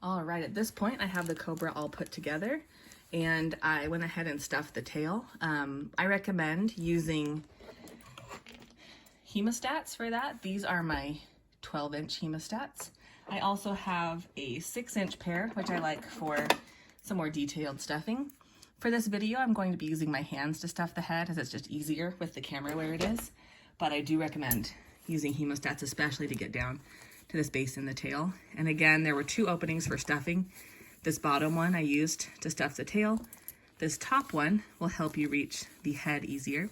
All right, at this point I have the cobra all put together and I went ahead and stuffed the tail. I recommend using hemostats for that. These are my 12-inch hemostats. I also have a 6-inch pair, which I like for some more detailed stuffing. For this video, I'm going to be using my hands to stuff the head as it's just easier with the camera where it is, but I do recommend using hemostats, especially to get down to this base in the tail. And again, there were 2 openings for stuffing. This bottom one I used to stuff the tail. This top one will help you reach the head easier.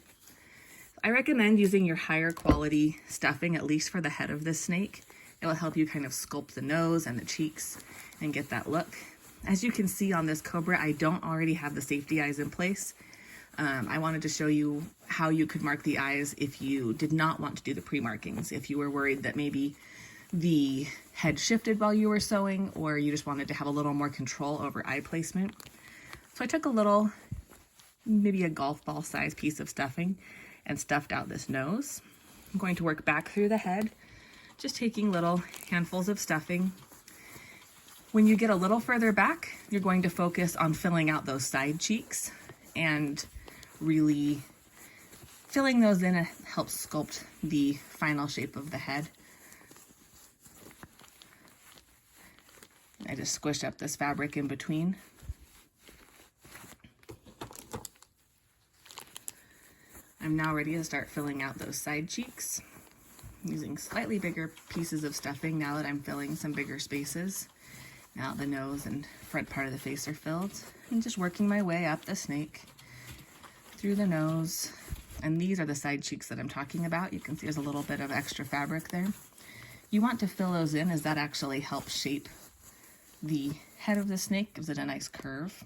I recommend using your higher quality stuffing, at least for the head of this snake. It will help you kind of sculpt the nose and the cheeks and get that look. As you can see on this cobra, I don't already have the safety eyes in place. I wanted to show you how you could mark the eyes if you did not want to do the pre-markings, if you were worried that maybe the head shifted while you were sewing, or you just wanted to have a little more control over eye placement. So I took a little, maybe a golf ball size piece of stuffing and stuffed out this nose. I'm going to work back through the head, just taking little handfuls of stuffing. When you get a little further back, you're going to focus on filling out those side cheeks and really filling those in helps sculpt the final shape of the head. I just squished up this fabric in between. I'm now ready to start filling out those side cheeks using slightly bigger pieces of stuffing now that I'm filling some bigger spaces. Now the nose and front part of the face are filled. I'm just working my way up the snake through the nose. And these are the side cheeks that I'm talking about. You can see there's a little bit of extra fabric there. You want to fill those in as that actually helps shape the head of the snake, gives it a nice curve.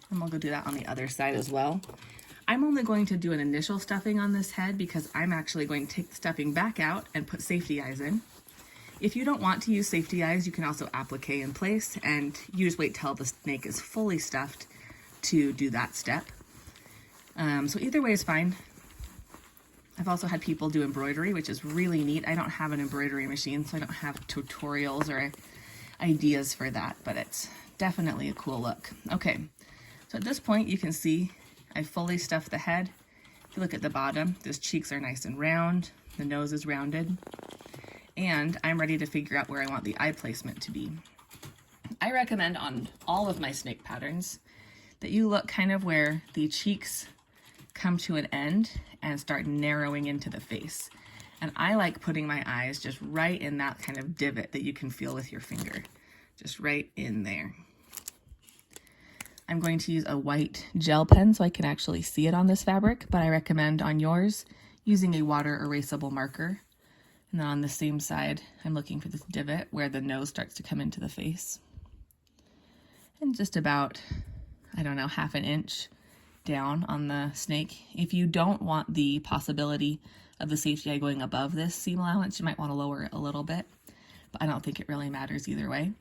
And we'll go do that on the other side as well. I'm only going to do an initial stuffing on this head because I'm actually going to take the stuffing back out and put safety eyes in. If you don't want to use safety eyes, you can also applique in place, and you just wait till the snake is fully stuffed to do that step. So either way is fine. I've also had people do embroidery, which is really neat. I don't have an embroidery machine, so I don't have tutorials or ideas for that, but it's definitely a cool look. Okay, so at this point you can see I fully stuffed the head. If you look at the bottom, those cheeks are nice and round, the nose is rounded, and I'm ready to figure out where I want the eye placement to be. I recommend on all of my snake patterns that you look kind of where the cheeks come to an end and start narrowing into the face. And I like putting my eyes just right in that kind of divot that you can feel with your finger, just right in there. I'm going to use a white gel pen so I can actually see it on this fabric, but I recommend on yours using a water erasable marker. And then on the same side, I'm looking for this divot where the nose starts to come into the face. And just about, I don't know, half an inch down on the snake. If you don't want the possibility of the safety eye going above this seam allowance, you might want to lower it a little bit, but I don't think it really matters either way.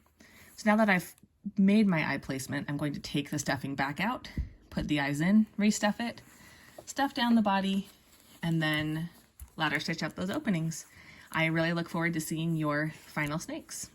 So now that I've made my eye placement, I'm going to take the stuffing back out, put the eyes in, restuff it, stuff down the body, and then ladder stitch up those openings. I really look forward to seeing your final snakes.